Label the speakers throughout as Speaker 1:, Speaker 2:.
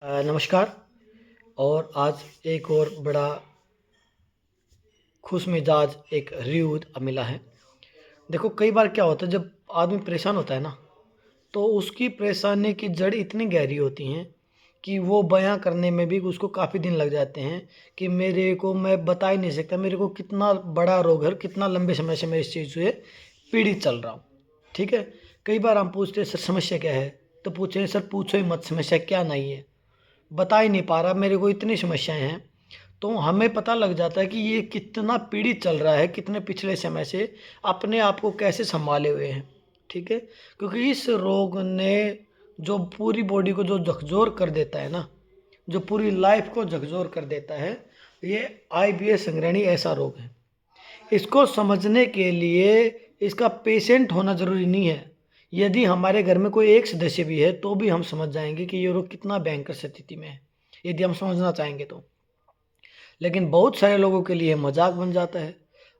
Speaker 1: नमस्कार। और आज एक और बड़ा खुश मिजाज एक रिव्यू मिला है। देखो, कई बार क्या होता है, जब आदमी परेशान होता है ना, तो उसकी परेशानी की जड़ इतनी गहरी होती हैं कि वो बयां करने में भी उसको काफ़ी दिन लग जाते हैं कि मेरे को मैं बता ही नहीं सकता मेरे को कितना बड़ा रोग है, कितना लंबे समय से मैं इस चीज़ से पीड़ित चल रहा हूँ। ठीक है। कई बार हम पूछते हैं, सर समस्या क्या है? तो पूछे, सर पूछो ही मत, समस्या क्या नहीं है, बता ही नहीं पा रहा, मेरे को इतनी समस्याएं हैं। तो हमें पता लग जाता है कि ये कितना पीड़ित चल रहा है, कितने पिछले समय से अपने आप को कैसे संभाले हुए हैं। ठीक है। क्योंकि इस रोग ने जो पूरी बॉडी को जो झकझोर कर देता है ना, जो पूरी लाइफ को झकझोर कर देता है, ये आईबीएस संग्रहणी ऐसा रोग है। इसको समझने के लिए इसका पेशेंट होना ज़रूरी नहीं है। यदि हमारे घर में कोई एक सदस्य भी है तो भी हम समझ जाएंगे कि ये रोग कितना भयंकर स्थिति में है, यदि हम समझना चाहेंगे तो। लेकिन बहुत सारे लोगों के लिए मजाक बन जाता है,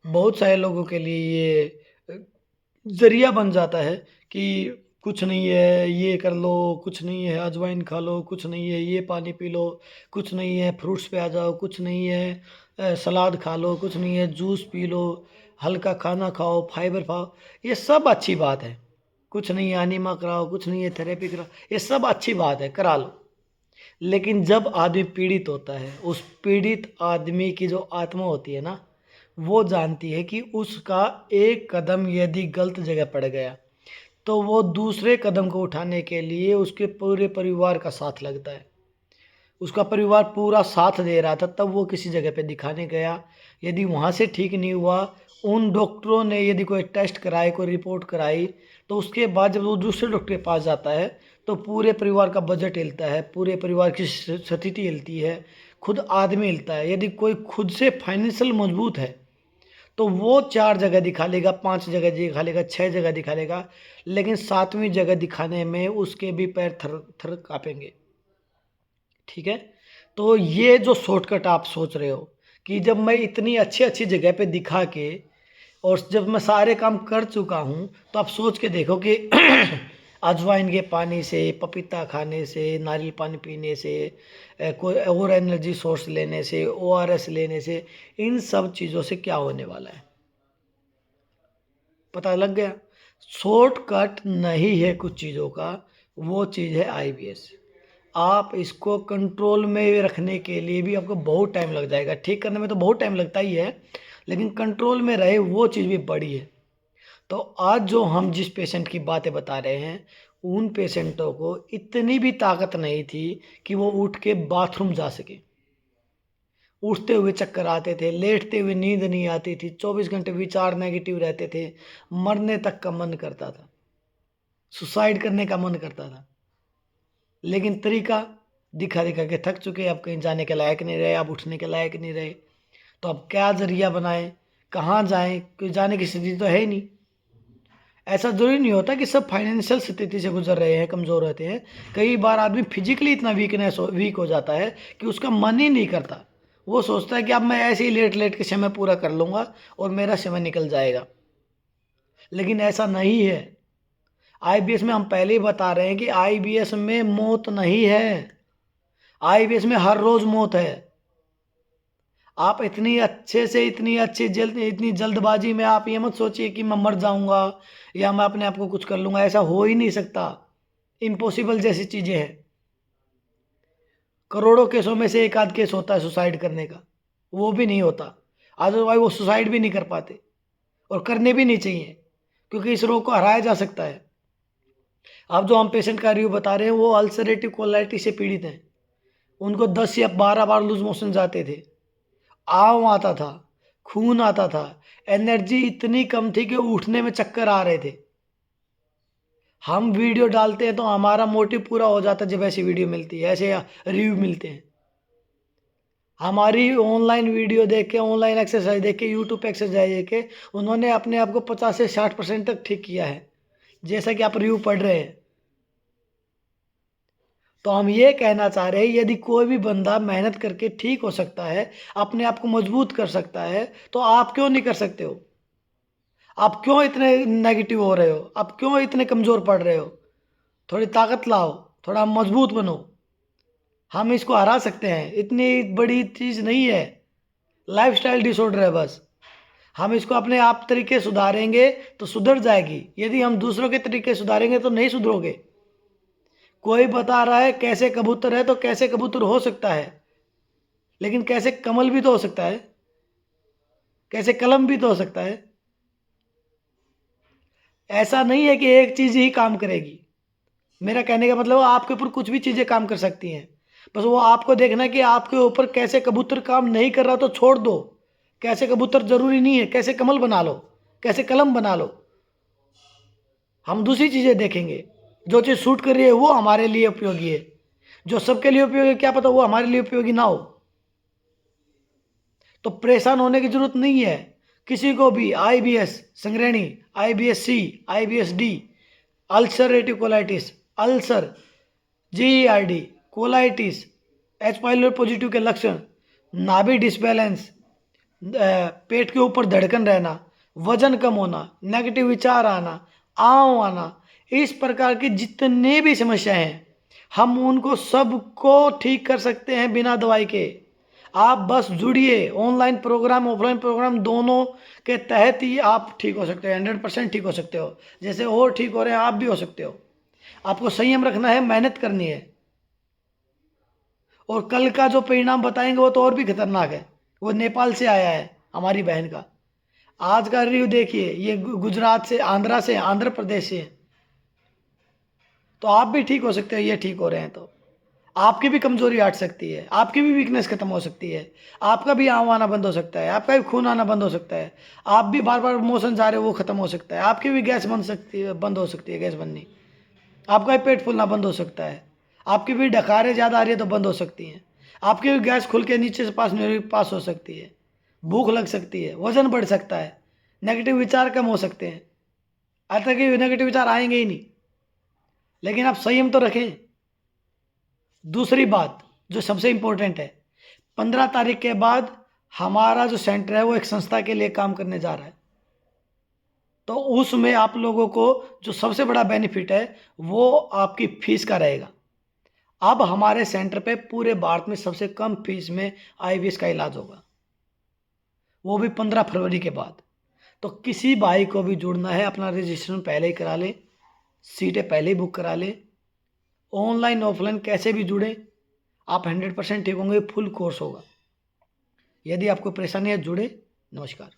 Speaker 1: बहुत सारे लोगों के लिए ये जरिया बन जाता है कि कुछ नहीं है ये कर लो, कुछ नहीं है अजवाइन खा लो, कुछ नहीं है ये पानी पी लो, कुछ नहीं है फ्रूट्स पे आ जाओ, कुछ नहीं है सलाद खा लो, कुछ नहीं है जूस पी लो, हल्का खाना खाओ, फाइबर खाओ। ये सब अच्छी बात है। कुछ नहीं है अनीमा कराओ, कुछ नहीं है थेरेपी कराओ, ये सब अच्छी बात है, करा लो। लेकिन जब आदमी पीड़ित होता है, उस पीड़ित आदमी की जो आत्मा होती है ना, वो जानती है कि उसका एक कदम यदि गलत जगह पड़ गया तो वो दूसरे कदम को उठाने के लिए उसके पूरे परिवार का साथ लगता है। उसका परिवार पूरा साथ दे रहा था, तब वो किसी जगह पे दिखाने गया। यदि वहाँ से ठीक नहीं हुआ, उन डॉक्टरों ने यदि कोई टेस्ट कराए, कोई रिपोर्ट कराई, तो उसके बाद जब वो दूसरे डॉक्टर के पास जाता है तो पूरे परिवार का बजट हिलता है, पूरे परिवार की स्थिति हिलती है, खुद आदमी हिलता है। यदि कोई खुद से फाइनेंशियल मजबूत है तो वो 4 जगह दिखा लेगा, 5 जगह दिखा लेगा, 6 जगह दिखा लेगा, लेकिन 7वीं जगह दिखाने में उसके भी पैर थर थर काँपेंगे। ठीक है। तो ये जो शॉर्टकट आप सोच रहे हो कि जब मैं इतनी अच्छी अच्छी जगह पे दिखा के और जब मैं सारे काम कर चुका हूँ, तो आप सोच के देखो कि अजवाइन के पानी से, पपीता खाने से, नारियल पानी पीने से, कोई और एनर्जी सोर्स लेने से, ओआरएस लेने से, इन सब चीज़ों से क्या होने वाला है, पता लग गया। शॉर्टकट नहीं है कुछ चीज़ों का, वो चीज़ है आईबीएस। आप इसको कंट्रोल में रखने के लिए भी आपको बहुत टाइम लग जाएगा, ठीक करने में तो बहुत टाइम लगता ही है, लेकिन कंट्रोल में रहे वो चीज़ भी बड़ी है। तो आज जो हम जिस पेशेंट की बातें बता रहे हैं, उन पेशेंटों को इतनी भी ताकत नहीं थी कि वो उठ के बाथरूम जा सके। उठते हुए चक्कर आते थे, लेटते हुए नींद नहीं आती थी, 24 घंटे विचार नेगेटिव रहते थे, मरने तक का मन करता था, सुसाइड करने का मन करता था। लेकिन तरीका दिखा दिखा के थक चुके, अब कहीं जाने के लायक नहीं रहे, अब उठने के लायक नहीं रहे, तो अब क्या जरिया बनाएं, कहाँ जाएं, कोई जाने की स्थिति तो है ही नहीं। ऐसा जरूरी नहीं होता कि सब फाइनेंशियल स्थिति से गुजर रहे हैं, कमज़ोर रहते हैं। कई बार आदमी फिजिकली इतना वीक हो जाता है कि उसका मन ही नहीं करता। वो सोचता है कि अब मैं ऐसे ही लेट लेट के समय पूरा कर लूँगा और मेरा समय निकल जाएगा। लेकिन ऐसा नहीं है। आईबीएस में हम पहले ही बता रहे हैं कि आईबीएस में मौत नहीं है। आईबीएस में हर रोज़ मौत है। आप इतनी अच्छे से, इतनी जल्दबाजी में आप ये मत सोचिए कि मैं मर जाऊंगा या मैं अपने आप को कुछ कर लूंगा। ऐसा हो ही नहीं सकता। इम्पॉसिबल जैसी चीज़ें हैं। करोड़ों केसों में से एक आध केस होता है सुसाइड करने का, वो भी नहीं होता। अदरवाइज वो सुसाइड भी नहीं कर पाते, और करने भी नहीं चाहिए, क्योंकि इस रोग को हराया जा सकता है। अब जो हम पेशेंट का रिव्यू बता रहे हैं, वो अल्सरेटिव कोलाइटिस से पीड़ित हैं। उनको 10 या 12 बार लूज मोशन जाते थे, आम आता था, खून आता था, एनर्जी इतनी कम थी कि उठने में चक्कर आ रहे थे। हम वीडियो डालते हैं तो हमारा मोटिव पूरा हो जाता है, जब ऐसी वीडियो मिलती है, ऐसे रिव्यू मिलते हैं। हमारी ऑनलाइन वीडियो देख के, ऑनलाइन एक्सरसाइज देख के, यूट्यूब पे एक्सरसाइज देख के उन्होंने अपने आप को 50 से 60% तक ठीक किया है, जैसा कि आप रिव्यू पढ़ रहे हैं। तो हम ये कहना चाह रहे हैं, यदि कोई भी बंदा मेहनत करके ठीक हो सकता है, अपने आप को मजबूत कर सकता है, तो आप क्यों नहीं कर सकते हो? आप क्यों इतने नेगेटिव हो रहे हो? आप क्यों इतने कमज़ोर पड़ रहे हो? थोड़ी ताकत लाओ, थोड़ा मजबूत बनो। हम इसको हरा सकते हैं, इतनी बड़ी चीज़ नहीं है। लाइफस्टाइल डिसऑर्डर है बस। हम इसको अपने आप तरीके सुधारेंगे तो सुधर जाएगी, यदि हम दूसरों के तरीके सुधारेंगे तो नहीं सुधरोगे। कोई बता रहा है कैसे कबूतर है, तो कैसे कबूतर हो सकता है, लेकिन कैसे कमल भी तो हो सकता है, कैसे कलम भी तो हो सकता है। ऐसा नहीं है कि एक चीज़ ही काम करेगी। मेरा कहने का मतलब आपके ऊपर कुछ भी चीज़ें काम कर सकती हैं, बस वो आपको देखना है कि आपके ऊपर कैसे कबूतर काम नहीं कर रहा तो छोड़ दो। कैसे कबूतर जरूरी नहीं है, कैसे कमल बना लो, कैसे कलम बना लो। हम दूसरी चीज़ें देखेंगे, जो चीज़ सूट कर रही है वो हमारे लिए उपयोगी है। जो सबके लिए उपयोगी है, क्या पता वो हमारे लिए उपयोगी ना हो। तो परेशान होने की जरूरत नहीं है किसी को भी। IBS संग्रहणी, IBS-C, IBS-D, ulcerative colitis, ulcer, GERD, colitis, H pylori positive के लक्षण, नाभि डिसबैलेंस, पेट के ऊपर धड़कन रहना, वजन कम होना, नेगेटिव विचार आना, आंव आना, इस प्रकार की जितने भी समस्याएं हैं हम उनको सबको ठीक कर सकते हैं बिना दवाई के। आप बस जुड़िए, ऑनलाइन प्रोग्राम ऑफलाइन प्रोग्राम दोनों के तहत ही आप ठीक हो सकते हो, 100% ठीक हो सकते हो। जैसे और ठीक हो रहे हैं आप भी हो सकते हो। आपको संयम रखना है, मेहनत करनी है। और कल का जो परिणाम बताएंगे वो तो और भी खतरनाक है। वो नेपाल से आया है हमारी बहन का। आज का रिव्यू देखिए, ये गुजरात से, आंध्र प्रदेश से। तो आप भी ठीक हो सकते हो, ये ठीक हो रहे हैं तो आपकी भी कमजोरी हट सकती है, आपकी भी वीकनेस खत्म हो सकती है, आपका भी आंव आना बंद हो सकता है, आपका भी खून आना बंद हो सकता है, आप भी बार बार मोशन जा रहे हो वो खत्म हो सकता है, आपकी भी गैस बन सकती है, बंद हो सकती है गैस बननी, आपका भी पेट फूलना बंद हो सकता है, आपकी भी डकारें ज़्यादा आ रही है तो बंद हो सकती हैं, आपकी भी गैस खुल के नीचे से पास हो सकती है, भूख लग सकती है, वजन बढ़ सकता है, नेगेटिव विचार कम हो सकते हैं। आज तक कि नेगेटिव विचार आएंगे ही नहीं, लेकिन आप संयम तो रखें। दूसरी बात जो सबसे इम्पोर्टेंट है, 15 तारीख के बाद हमारा जो सेंटर है वो एक संस्था के लिए काम करने जा रहा है। तो उसमें आप लोगों को जो सबसे बड़ा बेनिफिट है वो आपकी फीस का रहेगा। अब हमारे सेंटर पे पूरे भारत में सबसे कम फीस में IBS का इलाज होगा, वो भी 15 फरवरी के बाद। तो किसी भाई को भी जुड़ना है, अपना रजिस्ट्रेशन पहले ही करा ले, सीटें पहले ही बुक करा ले। ऑनलाइन ऑफलाइन कैसे भी जुड़े, आप 100% ठीक होंगे। फुल कोर्स होगा। यदि आपको परेशानी है जुड़े। नमस्कार।